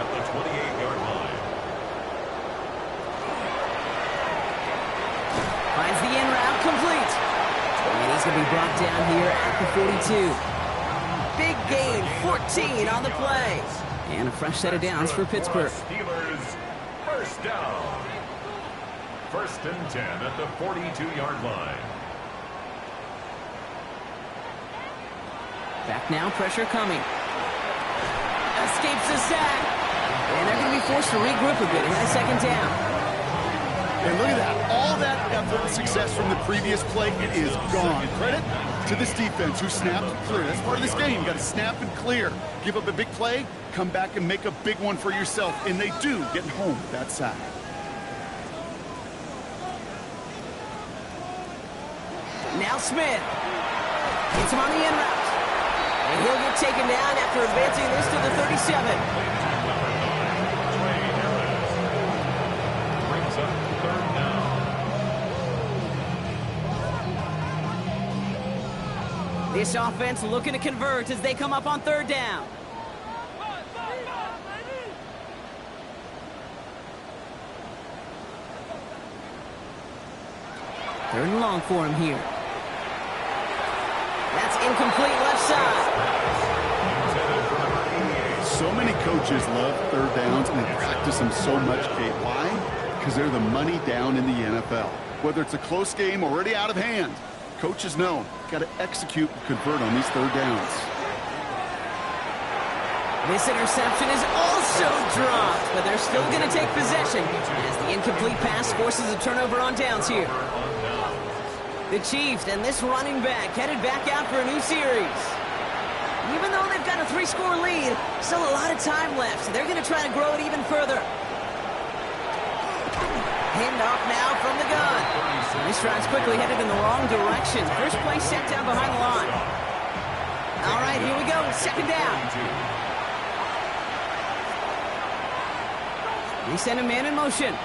at the 28-yard line.
Finds the in route complete. And he's going to be brought down here at the 42. Big gain, 14 on the play. And a fresh set of downs for Pittsburgh.
Steelers, first down. First and 10 at the 42-yard line.
Back now, pressure coming. Escapes the sack. And they're going to be forced to regroup a bit ahead of second down.
And look at that. All that effort and success from the previous play, it is gone. Credit to this defense who snapped and clear. That's part of this game. You got to snap and clear. Give up a big play, come back and make a big one for yourself. And they do, getting home with that sack.
Now Smith. Hits him on the in route. And he'll get taken down after advancing this to the 37. This offense looking to convert as they come up on third down. Third and long for him here. That's incomplete left side.
So many coaches love third downs and they practice them so much, Kate. Why? Because they're the money down in the NFL. Whether it's a close game already out of hand, coaches know, got to execute and convert on these third downs.
This interception is also dropped, but they're still going to take possession as the incomplete pass forces a turnover on downs here. The Chiefs and this running back headed back out for a new series. Even though they've got a 3-score lead, still a lot of time left, so they're going to try to grow it even further. Handoff now from the gun. This drive's quickly headed in the wrong direction. First play set down behind the line. All right, here we go. Second down. We send a man in motion.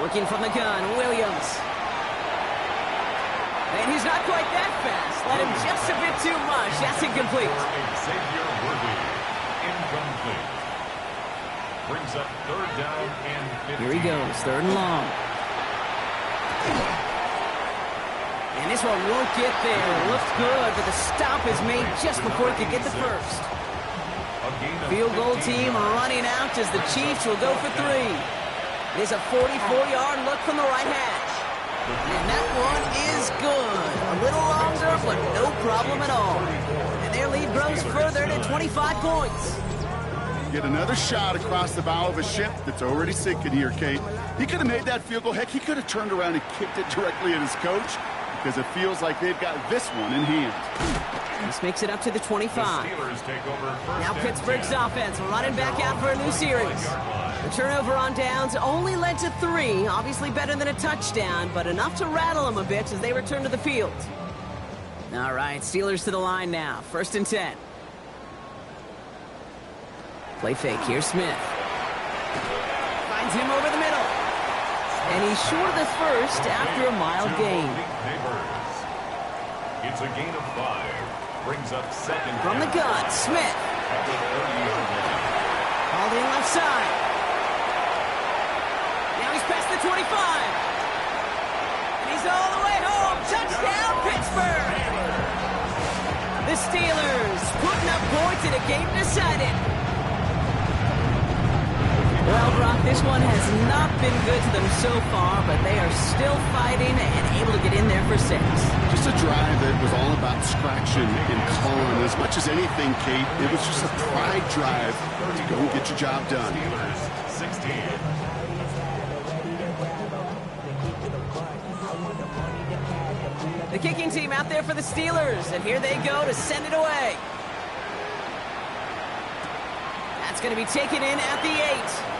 Working from the gun, Williams. And he's not quite that fast. Let him just a bit too much. That's incomplete.
Xavier Worthy, incomplete. Brings up third down and 15.
Here he goes, third and long. And this one won't get there. Looks good, but the stop is made just before he could get the first. Field goal team running out as the Chiefs will go for 3. It is a 44-yard look from the right hash. And that one is good. A little longer, but no problem at all. And their lead grows further to 25 points.
Get another shot across the bow of a ship that's already sinking here, Kate. He could have made that field goal. Heck, he could have turned around and kicked it directly at his coach because it feels like they've got this one in hand.
This makes it up to the 25.
The Steelers take over first.
Now Pittsburgh's offense running back out for a new series. The turnover on downs only led to 3. Obviously better than a touchdown, but enough to rattle them a bit as they return to the field. All right, Steelers to the line now. First and 10. Play fake. Here's Smith. Finds him over the middle. And he's short of the first after a mild gain.
It's a gain of 5. Brings up second
From the gun, Smith. Hauled in left side. Now he's past the 25. And he's all the way home. Touchdown, Pittsburgh. The Steelers putting up points in a game decided. Well, Brock, this one has not been good to them so far, but they are still fighting and able to get in there for 6.
Just a drive that was all about scratching and clawing. As much as anything, Kate, it was just a pride drive to go and get your job done.
Steelers 16.
The kicking team out there for the Steelers, and here they go to send it away. That's going to be taken in at the 8.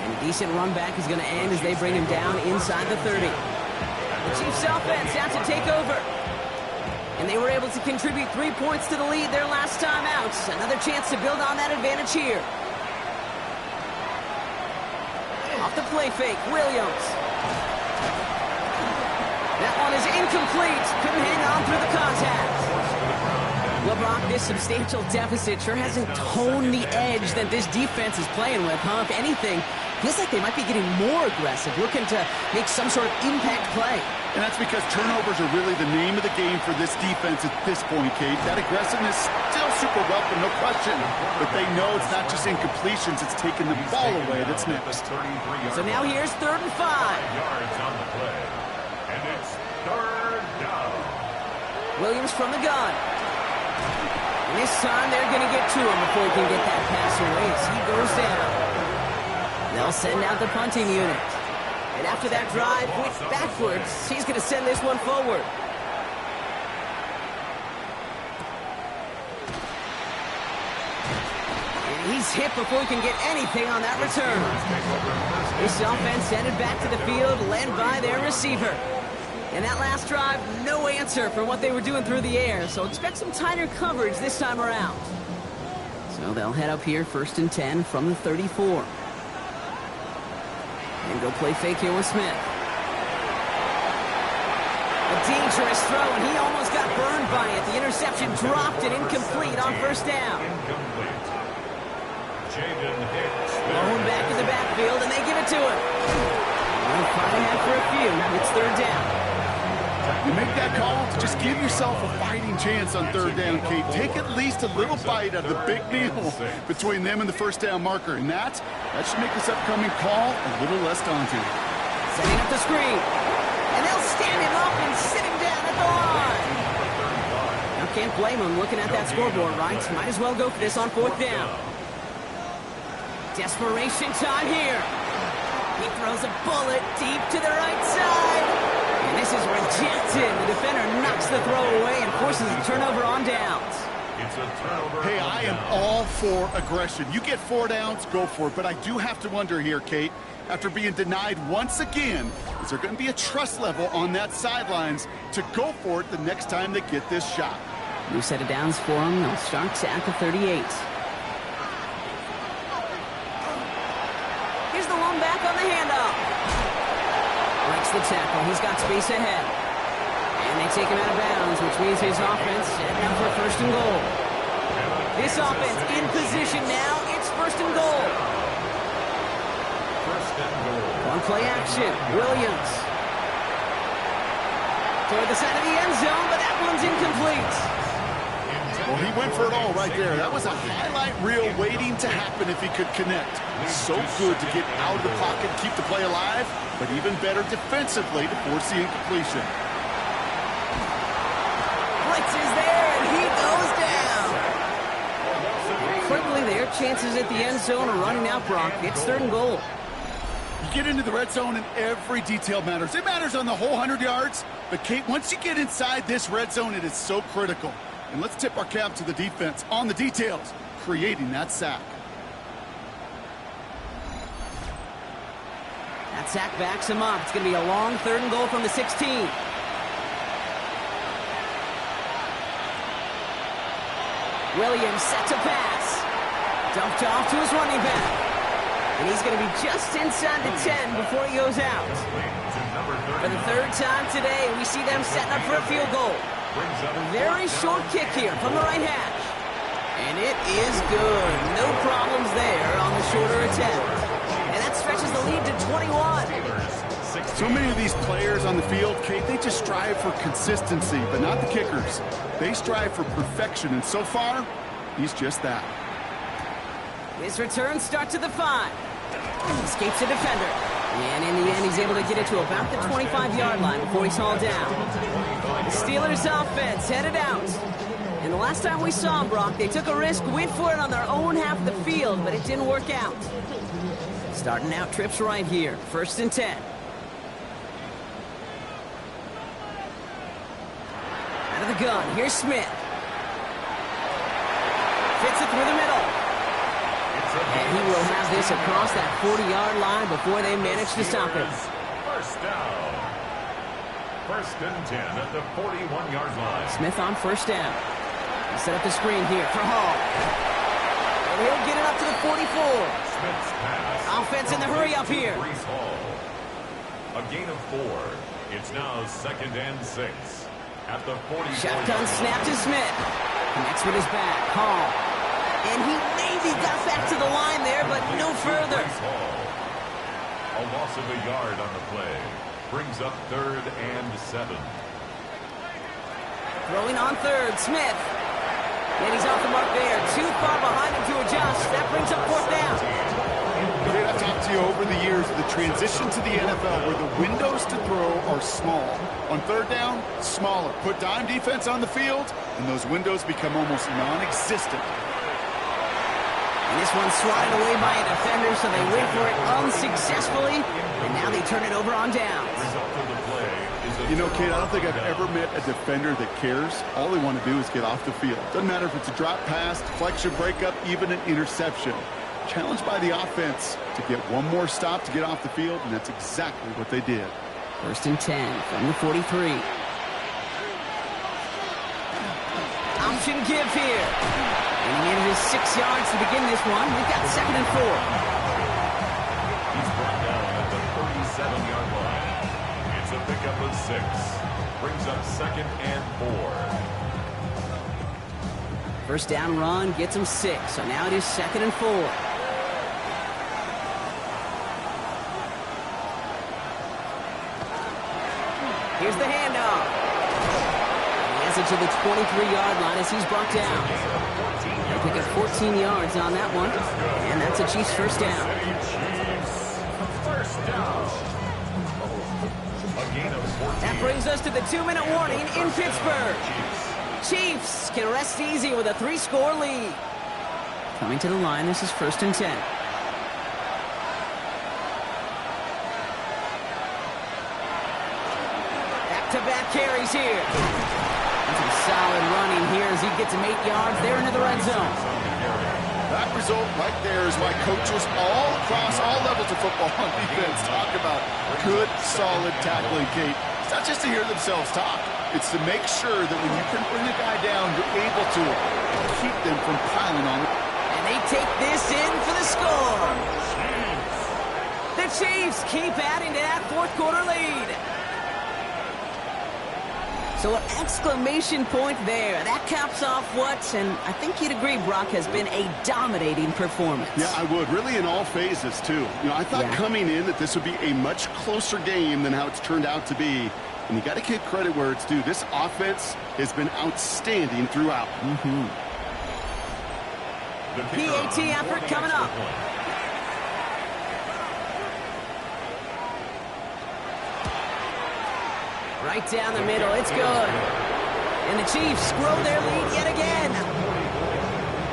And a decent run back is going to end as they bring him down inside the 30. The Chiefs offense out to take over. And they were able to contribute 3 points to the lead their last time out. Another chance to build on that advantage here. Off the play fake, Williams. That one is incomplete. Couldn't hang on through the contact. Well, Brock, this substantial deficit sure hasn't toned the edge that this defense is playing with, huh? If anything, feels like they might be getting more aggressive, looking to make some sort of impact play.
And that's because turnovers are really the name of the game for this defense at this point, Kate. That aggressiveness still super welcome, no question. But they know it's not just incompletions, it's taking the ball away that's next.
So now here's 3rd and 5.
Yards on the play. And it's 3rd down.
Williams from the gun. And this time they're going to get to him before he can get that pass away as he goes down. They'll send out the punting unit. And after that drive went backwards, he's going to send this one forward. And he's hit before he can get anything on that return. This offense headed back to the field, led by their receiver. And that last drive, no answer for what they were doing through the air, so expect some tighter coverage this time around. So they'll head up here, 1st and 10 from the 34. And go play fake here with Smith. A dangerous throw, and he almost got burned by it. The interception dropped it incomplete on 1st down.
Incomplete. Jaden Hicks.
Blown back in the backfield, and they give it to him. Well, fighting out for a few. It's 3rd down.
You make that call, just give yourself a fighting chance on 3rd down, Kate. Take at least a little bite out of the big meal between them and the 1st down marker. And that should make this upcoming call a little less daunting.
Setting up the screen. And they'll stand him up and sit him down at the line. Now can't blame him looking at that scoreboard, right? Might as well go for this on 4th down. Desperation time here. He throws a bullet deep to the right side. And this is rejected. The defender knocks the throw away and forces a turnover on downs.
It's a turnover.
Hey, I am all for aggression. You get 4 downs, go for it. But I do have to wonder here, Kate, after being denied once again, is there going to be a trust level on that sidelines to go for it the next time they get this shot?
New set of downs for them. They'll start at the 38. Here's the one back on the handoff. Breaks the tackle. He's got space ahead. And they take him out of bounds, which means his offense heading out for 1st and goal. This offense in position now. It's 1st and goal.
1st and goal.
On play action. Williams. Toward the side of the end zone, but that one's incomplete.
Well, he went for it all right there. That was a highlight reel waiting to happen if he could connect. So good to get out of the pocket, keep the play alive, but even better defensively to force the incompletion.
Blitz is there, and he goes down. Quickly, their chances at the end zone are running out, Brock. It's 3rd and goal.
You get into the red zone and every detail matters. It matters on the whole 100 yards, but Kate, once you get inside this red zone, it is so critical. And let's tip our cap to the defense on the details, creating that sack.
That sack backs him up. It's going to be a long 3rd and goal from the 16. Williams set to pass. Dumped off to his running back. And he's going to be just inside the 10 before he goes out. For the 3rd time today, we see them setting up for a field goal. A very short kick here from the right hash. And it is good. No problems there on the shorter attempt. And that stretches the lead to 21.
So many of these players on the field, Kate, they just strive for consistency, but not the kickers. They strive for perfection, and so far, he's just that.
His return starts at the 5. Escapes a defender. And in the end, he's able to get it to about the 25-yard line before he's hauled down. The Steelers' offense headed out. And the last time we saw them, Brock, they took a risk, went for it on their own half of the field, but it didn't work out. Starting out trips right here, 1st and 10. Out of the gun, here's Smith. Fits it through the middle. And he will have this across that 40-yard line before they manage to stop him.
1st down. 1st and 10 at the 41-yard line.
Smith on 1st down. He set up the screen here for Hall. And he'll get it up to the 44.
Smith's pass.
Offense in the hurry up here.
A gain of 4. It's now 2nd and 6 at the 44.
Shotgun snap to Smith. Connects with his back. Hall. And he maybe got back to the line there, but no further.
A loss of a yard on the play. brings up 3rd and 7.
Throwing on third, Smith. And he's off the mark there. Too far behind him to adjust. That brings up 4th down.
Kid, I've talked to you over the years, the transition to the NFL where the windows to throw are small. On 3rd down, smaller. Put dime defense on the field, and those windows become almost non-existent.
And this one's swatted away by a defender, so they wait for it unsuccessfully, and now they turn it over on downs.
You know, kid, I don't think I've ever met a defender that cares. All they want to do is get off the field. Doesn't matter if it's a drop pass, deflection, breakup, even an interception. Challenged by the offense to get one more stop to get off the field, and that's exactly what they did.
1st and 10 from the 43. Option give here. And he manages 6 yards to begin this one. We've got 2nd and 4.
He's brought down at the 37-yard line. It's a pickup of 6. Brings up 2nd and 4.
1st down run gets him 6. So now it is 2nd and 4. Here's the handoff. He has it to the 23-yard line as he's brought down. They pick up 14 yards on that one, and that's a Chiefs 1st down. That brings us to the 2-minute warning in Pittsburgh. Chiefs can rest easy with a 3-score lead. Coming to the line, this is 1st and 10. Back-to-back carries here. And some solid running here as he gets him 8 yards there into the red zone.
That result right there is why coaches all across all levels of football on defense talk about good, solid tackling, Kate. It's not just to hear themselves talk. It's to make sure that when you can bring a guy down, you're able to keep them from piling on them.
And they take this in for the score. The Chiefs keep adding to that 4th quarter lead. So an exclamation point there. That caps off what, and I think you'd agree, Brock, has been a dominating performance.
Yeah, I would. Really in all phases, too. You know, I thought coming in that this would be a much closer game than how it's turned out to be. And you got to give credit where it's due. This offense has been outstanding throughout.
PAT effort coming up. Right down the middle, it's good. And the Chiefs grow their lead yet again.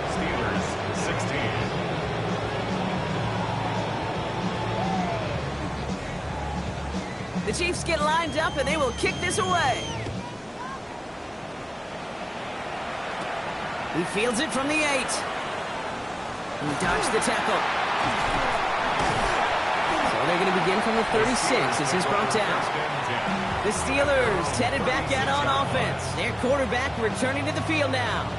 Steelers 16.
The Chiefs get lined up and they will kick this away. He fields it from the 8. He dodged the tackle. So they're going to begin from the 36 as he's brought down. The Steelers headed back out on offense. Their quarterback returning to the field now.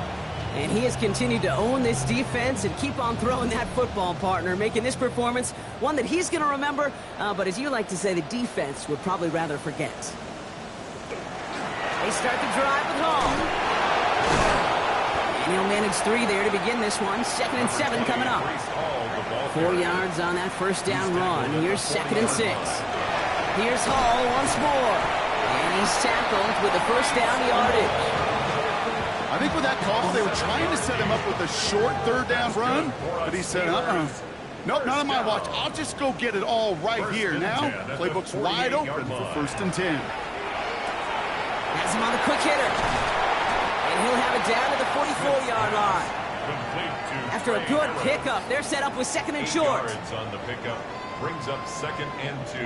And he has continued to own this defense and keep on throwing that football, partner, making this performance one that he's going to remember, but as you like to say, the defense would probably rather forget. They start the drive with Hall. And he'll manage 3 there to begin this one. 2nd and 7 coming up. 4 yards on that 1st down run. Here's 2nd and 6. Here's Hall once more. And he's tackled with the 1st down yardage.
I think with that call, they were trying to set him up with a short 3rd down run, but he said, nope, not on my watch. I'll just go get it all right here. Now, playbook's wide open for 1st and 10.
Has him on the quick hitter. And he'll have it down to the 44-yard line. After a good pickup, they're set up with 2nd and short.
On the pickup brings up 2nd and 2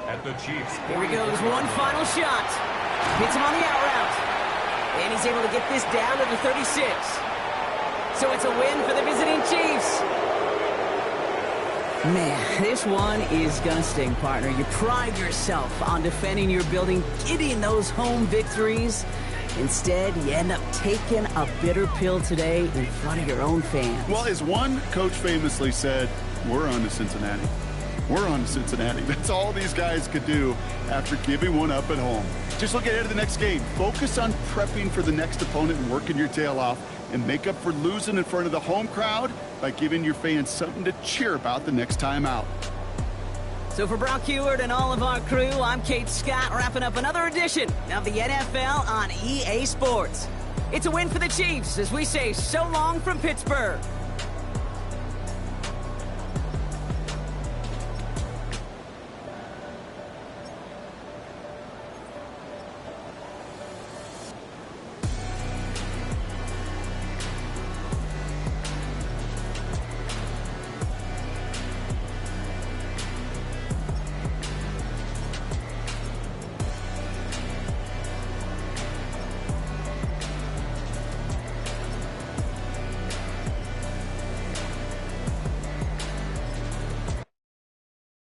at the Chiefs.
Here he goes, one final shot. Hits him on the out route. And he's able to get this down to the 36. So it's a win for the visiting Chiefs. Man, this one is gonna sting, partner. You pride yourself on defending your building, getting those home victories. Instead, you end up taking a bitter pill today in front of your own fans.
Well, as one coach famously said, we're on to Cincinnati. We're on to Cincinnati. That's all these guys could do after giving one up at home. Just look ahead to the next game. Focus on prepping for the next opponent and working your tail off, and make up for losing in front of the home crowd by giving your fans something to cheer about the next time out.
So for Brock Heward and all of our crew, I'm Kate Scott, wrapping up another edition of the NFL on EA Sports. It's a win for the Chiefs as we say so long from Pittsburgh.